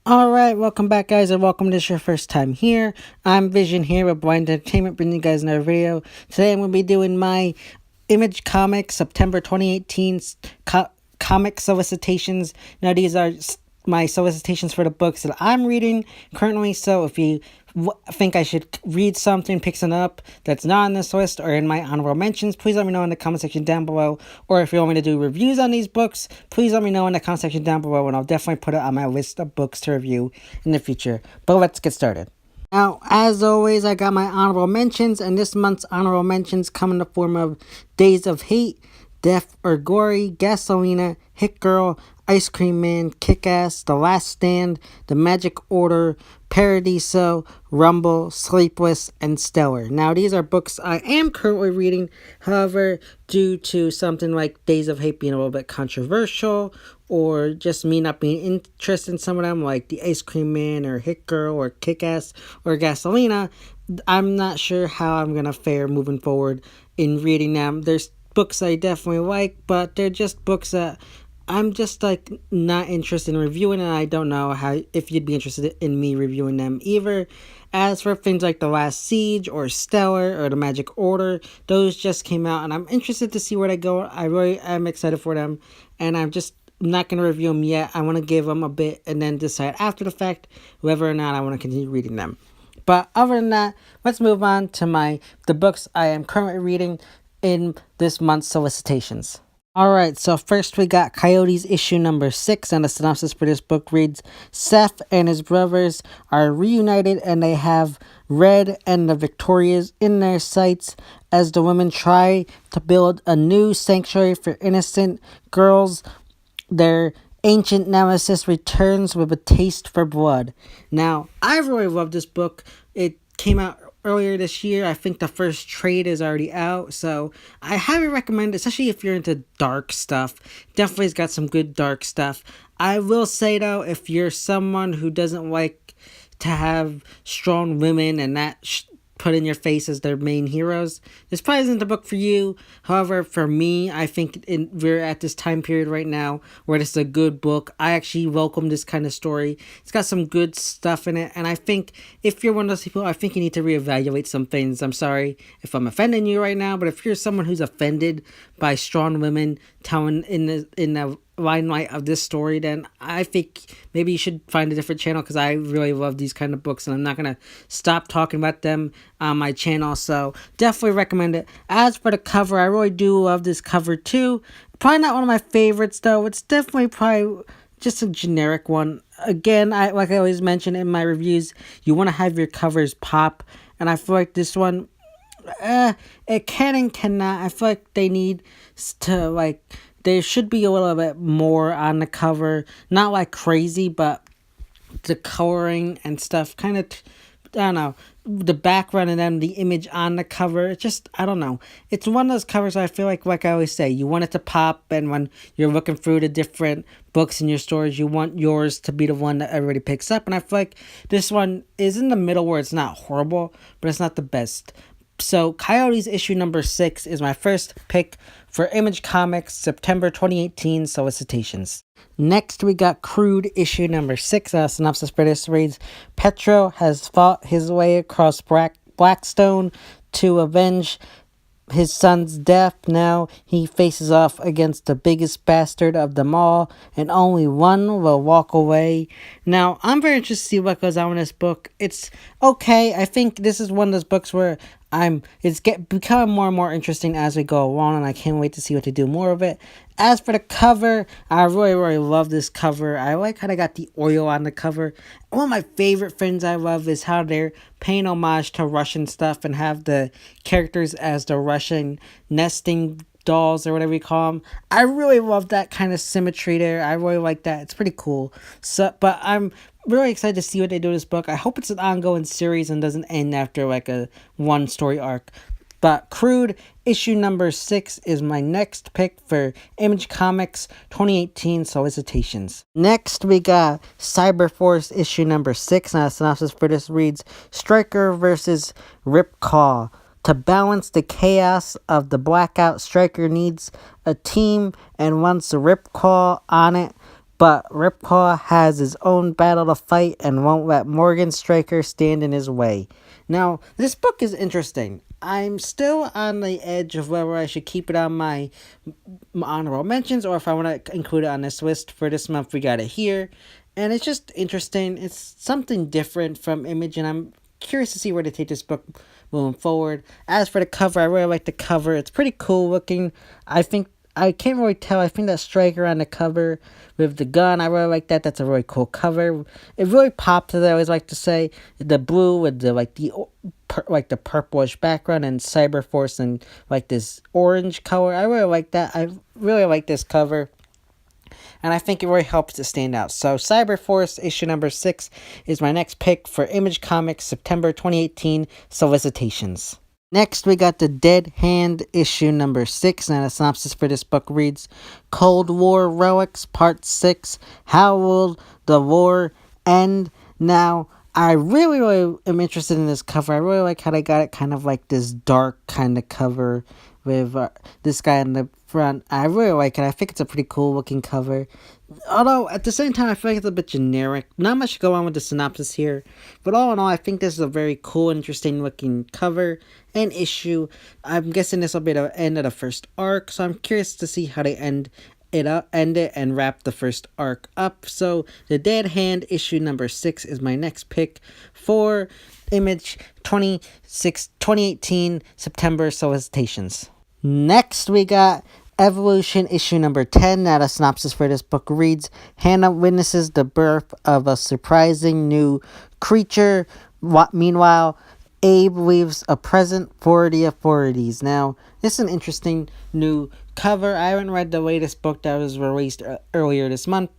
Alright, welcome back guys, and welcome to this your first time here. I'm Vision here with Blind Entertainment, bringing you guys another video. Today I'm going to be doing my Image Comics September 2018 comic solicitations. Now these are my solicitations for the books that I'm reading currently, so if you think I should read something, pick something up that's not on this list or in my honorable mentions, please let me know in the comment section down below. Or if you want me to do reviews on these books, please let me know in the comment section down below, and I'll definitely put it on my list of books to review in the future. But let's get started. Now, as always, I got my honorable mentions, and this month's honorable mentions come in the form of Days of Hate, Death or Gory, Gasolina, Hit Girl, Ice Cream Man, Kick-Ass, The Last Stand, The Magic Order, Paradiso, Rumble, Sleepless, and Stellar. Now, these are books I am currently reading. However, due to something like Days of Hate being a little bit controversial, or just me not being interested in some of them, like The Ice Cream Man, or Hit Girl, or Kick-Ass, or Gasolina, I'm not sure how I'm going to fare moving forward in reading them. There's books I definitely like, but they're just books that I'm just like not interested in reviewing, and I don't know if you'd be interested in me reviewing them either. As for things like The Last Siege or Stellar or The Magic Order, those just came out and I'm interested to see where they go. I really am excited for them, and I'm just not going to review them yet. I want to give them a bit and then decide after the fact whether or not I want to continue reading them. But other than that, let's move on to the books I am currently reading in this month's solicitations. Alright, so first we got Coyotes issue number 6, and the synopsis for this book reads, Seth and his brothers are reunited and they have Red and the Victorias in their sights as the women try to build a new sanctuary for innocent girls. Their ancient nemesis returns with a taste for blood. Now, I really love this book. It came out earlier this year. I think the first trade is already out, so I highly recommend it, especially if you're into dark stuff. Definitely has got some good dark stuff. I will say though, if you're someone who doesn't like to have strong women and that put in your face as their main heroes, this probably isn't the book for you. However, for me, I think we're at this time period right now where this is a good book. I actually welcome this kind of story. It's got some good stuff in it, and I think if you're one of those people, I think you need to reevaluate some things. I'm sorry if I'm offending you right now, but if you're someone who's offended by strong women telling in the limelight of this story, then I think maybe you should find a different channel, because I really love these kind of books and I'm not going to stop talking about them on my channel, so definitely recommend it. As for the cover, I really do love this cover too. Probably not one of my favorites though. It's definitely probably just a generic one. Again, like I always mention in my reviews, you want to have your covers pop, and I feel like this one, it can and cannot. I feel like they need to, there should be a little bit more on the cover. Not like crazy, but the coloring and stuff kind of, I don't know, the background and then the image on the cover, it's just, I don't know. It's one of those covers I feel like I always say, you want it to pop, and when you're looking through the different books in your stores, you want yours to be the one that everybody picks up. And I feel like this one is in the middle where it's not horrible, but it's not the best. So Coyotes issue number 6 is my first pick for Image Comics September 2018 solicitations. Next we got Crude issue number 6. Synopsis for this reads, Petro has fought his way across Blackstone to avenge his son's death. Now he faces off against the biggest bastard of them all, and only one will walk away. Now, I'm very interested to see what goes on in this book. It's okay. I think this is one of those books where it's becoming more and more interesting as we go along, and I can't wait to see what they do more of it. As for the cover, I really, really love this cover. I like how they got the oil on the cover. One of my favorite things I love is how they're paying homage to Russian stuff and have the characters as the Russian nesting dolls or whatever you call them. I really love that kind of symmetry there. I really like that. It's pretty cool. But I'm really excited to see what they do with this book. I hope it's an ongoing series and doesn't end after like a one story arc. But Crude issue number 6 is my next pick for Image Comics 2018 solicitations. Next we got Cyberforce issue number 6. Now the synopsis for this reads, Striker versus Ripclaw. To balance the chaos of the blackout, Stryker needs a team and wants Ripclaw on it, but Ripclaw has his own battle to fight and won't let Morgan Stryker stand in his way. Now, this book is interesting. I'm still on the edge of whether I should keep it on my honorable mentions or if I want to include it on this list. For this month, we got it here. And it's just interesting. It's something different from Image, and I'm curious to see where to take this book moving forward. As for the cover, I really like the cover. It's pretty cool looking. I can't really tell. I think that Stryker on the cover with the gun, I really like that. That's a really cool cover. It really pops, as I always like to say. The blue with the purplish background and Cyberforce and like this orange color. I really like that. I really like this cover. And I think it really helps it stand out. So Cyberforce issue number 6 is my next pick for Image Comics September 2018 Solicitations. Next, we got the Dead Hand issue number 6. Now, the synopsis for this book reads, Cold War Relics Part 6. How will the war end? Now, I really am interested in this cover. I really like how they got it kind of like this dark kind of cover with this guy in the front. I really like it. I think it's a pretty cool looking cover. Although, at the same time, I feel like it's a bit generic. Not much to go on with the synopsis here. But all in all, I think this is a very cool, interesting looking cover and issue. I'm guessing this will be the end of the first arc. So I'm curious to see how they end it and wrap the first arc up. So the Dead Hand issue number 6 is my next pick for Image 2018 September Solicitations. Next, we got Evolution issue number 10. Now, the synopsis for this book reads, Hannah witnesses the birth of a surprising new creature. Meanwhile, Abe leaves a present for the authorities. Now, this is an interesting new cover. I haven't read the latest book that was released earlier this month,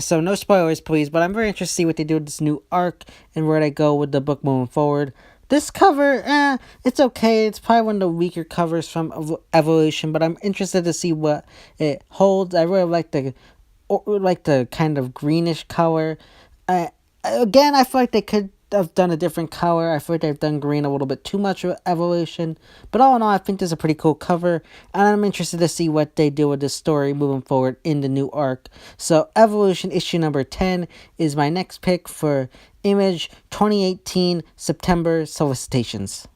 so no spoilers, please. But I'm very interested to see what they do with this new arc and where they go with the book moving forward. This cover, it's okay. It's probably one of the weaker covers from Evolution, but I'm interested to see what it holds. I really like the kind of greenish color. Again, I feel like they could have done a different color. I feel like they've done green a little bit too much with Evolution. But all in all, I think this is a pretty cool cover. And I'm interested to see what they do with this story moving forward in the new arc. So Evolution issue number 10 is my next pick for Image 2018 September Solicitations.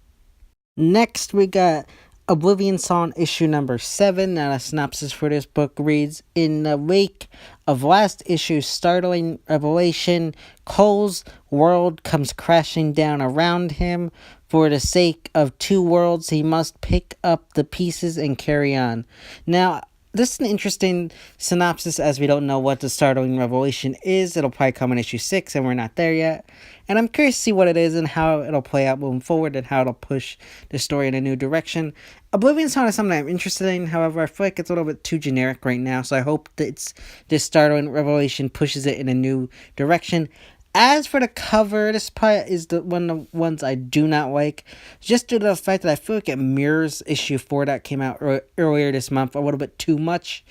Next, we got Oblivion Song issue number 7. Now, the synopsis for this book reads, In the wake of last issue's startling revelation, Cole's world comes crashing down around him. For the sake of two worlds, he must pick up the pieces and carry on. Now, this is an interesting synopsis as we don't know what the startling revelation is. It'll probably come in issue 6 and we're not there yet. And I'm curious to see what it is and how it'll play out moving forward and how it'll push the story in a new direction. Oblivion Song is something I'm interested in. However, I feel like it's a little bit too generic right now. So I hope that this startling revelation pushes it in a new direction. As for the cover, this probably is one of the ones I do not like. Just due to the fact that I feel like it mirrors issue 4 that came out earlier this month a little bit too much.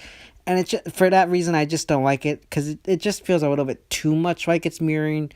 And it's just, for that reason, I just don't like it. Because it just feels a little bit too much like it's mirroring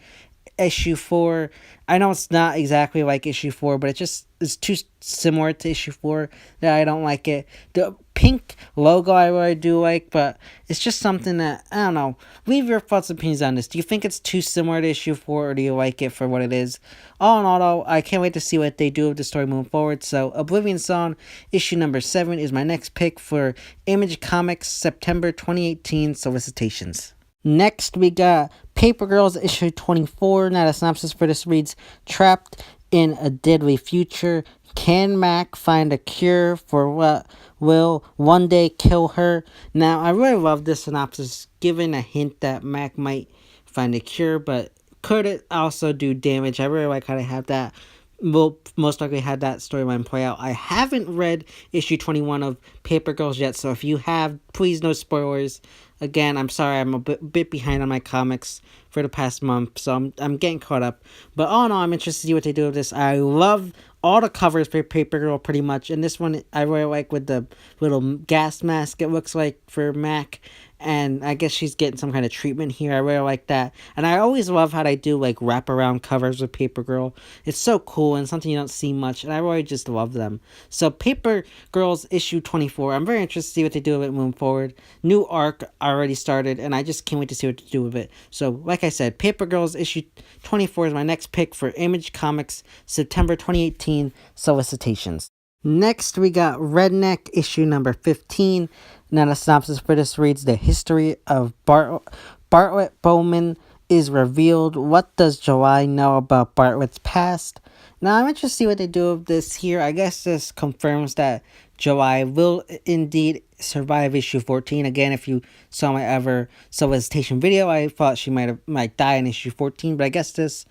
issue 4. I know it's not exactly like issue 4, but it's too similar to issue 4 that I don't like it. The pink logo I really do like, but it's just something that, I don't know. Leave your thoughts and opinions on this. Do you think it's too similar to issue 4, or do you like it for what it is? All in all, though, I can't wait to see what they do with the story moving forward. So, Oblivion Song, issue number 7 is my next pick for Image Comics September 2018 Solicitations. Next, we got Paper Girls issue 24. Now, the synopsis for this reads, Trapped in a deadly future, can Mac find a cure for what will one day kill her? Now, I really love this synopsis, giving a hint that Mac might find a cure, but could it also do damage? I really like how they have that. Will most likely have that storyline play out. I haven't read issue 21 of Paper Girls yet, so if you have, please no spoilers. Again, I'm sorry, I'm a bit behind on my comics for the past month, so I'm getting caught up. But all in all, I'm interested to see what they do with this. I love all the covers for Paper Girl pretty much, and this one I really like with the little gas mask it looks like for Mac. and I guess she's getting some kind of treatment here. I really like that. And I always love how they do like wraparound covers with Paper Girl. It's so cool and something you don't see much, and I really just love them. So Paper Girls issue 24. I'm very interested to see what they do with it moving forward. New arc already started, and I just can't wait to see what to do with it. So like I said, Paper Girls issue 24 is my next pick for Image Comics September 2018 Solicitations. Next, we got Redneck issue number 15. Now, the synopsis for this reads: The history of Bartlett Bowman is revealed. What does July know about Bartlett's past? Now, I'm interested to see what they do with this here. I guess this confirms that July will indeed survive issue 14. Again, if you saw my ever solicitation video, I thought she might die in issue 14, but I guess this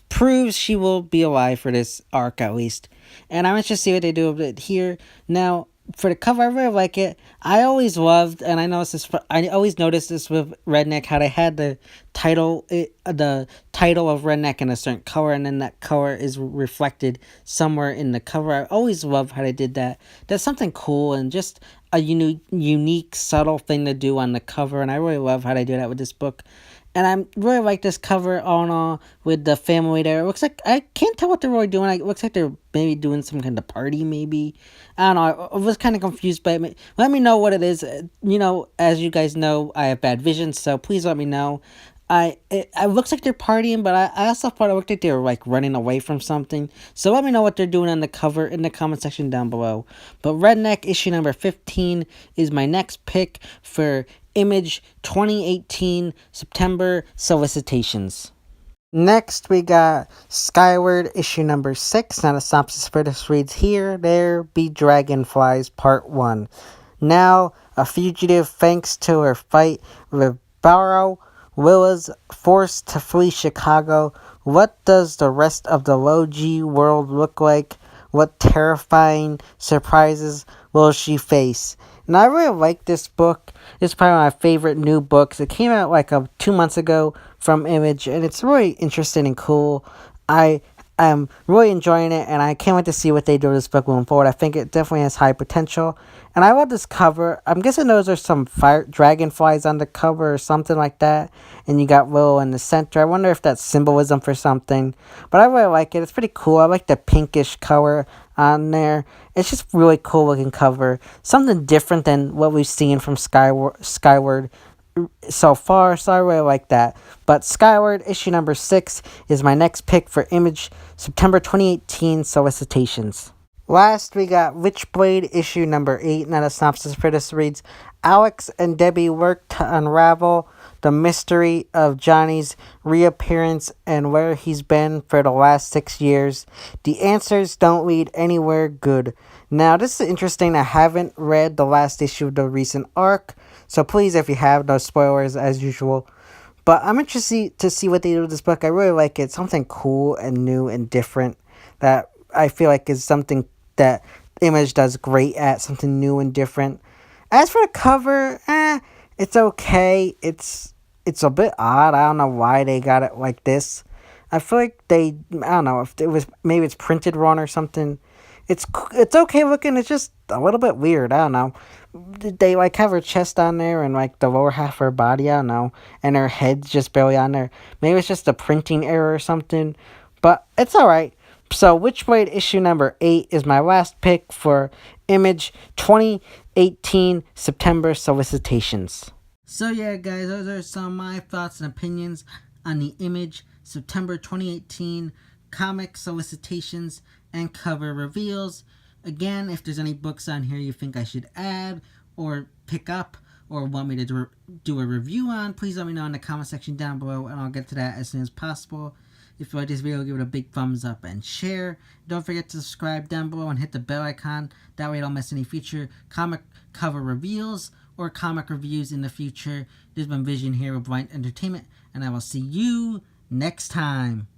proves she will be alive for this arc at least. And I'm interested to see what they do with it here. Now, for the cover, I really like it. I always loved, and I always noticed this with Redneck, how they had the title of Redneck in a certain color, and then that color is reflected somewhere in the cover. I always love how they did that. That's something cool and just a unique, subtle thing to do on the cover, and I really love how they do that with this book. And I really like this cover all in all with the family there. It looks like, I can't tell what they're really doing. It looks like they're maybe doing some kind of party, maybe. I don't know. I was kind of confused by it. Let me know what it is. As you guys know, I have bad vision, so please let me know. It looks like they're partying, but I also thought it looked like they were like running away from something. So let me know what they're doing on the cover in the comment section down below. But Redneck issue number 15 is my next pick for Image 2018 September Solicitations. Next, we got Skyward issue number 6. Now, the synopsis for this reads: Here, There Be Dragonflies, Part 1. Now, a fugitive thanks to her fight with Barrow, Willa's forced to flee Chicago. What does the rest of the low G world look like? What terrifying surprises will she face? And I really like this book. It's probably my favorite new books. It came out like 2 months ago from Image, and it's really interesting and cool. I am really enjoying it, and I can't wait to see what they do with this book moving forward. I think it definitely has high potential. And I love this cover. I'm guessing those are some dragonflies on the cover or something like that. And you got Willow in the center. I wonder if that's symbolism for something. But I really like it. It's pretty cool. I like the pinkish color on there. It's just really cool looking cover. Something different than what we've seen from Skyward so far, so I really like that. But Skyward issue number 6 is my next pick for Image September 2018 Solicitations. Last, we got Witchblade issue number 8. Now, the synopsis for this reads: Alex and Debbie work to unravel the mystery of Johnny's reappearance and where he's been for the last 6 years. The answers don't lead anywhere good. Now, this is interesting. I haven't read the last issue of the recent arc, so please, if you have, no spoilers as usual. But I'm interested to see what they do with this book. I really like it. Something cool and new and different that I feel like is something that Image does great at, something new and different. As for the cover, it's okay. It's a bit odd. I don't know why they got it like this. I feel like I don't know if it was, maybe it's printed wrong or something. It's okay looking. It's just a little bit weird. I don't know. They like have her chest on there and like the lower half of her body. I don't know, and her head's just barely on there. Maybe it's just a printing error or something. But it's all right. So, Witchblade issue number 8 is my last pick for Image 2018 September Solicitations. So yeah, guys, those are some of my thoughts and opinions on the Image September 2018 comic solicitations and cover reveals. Again, if there's any books on here you think I should add or pick up or want me to do a review on, please let me know in the comment section down below, and I'll get to that as soon as possible. If you like this video, give it a big thumbs up and share. Don't forget to subscribe down below and hit the bell icon. That way you don't miss any future comic cover reveals or comic reviews in the future. This has been Vision here with Blind Entertainment, and I will see you next time.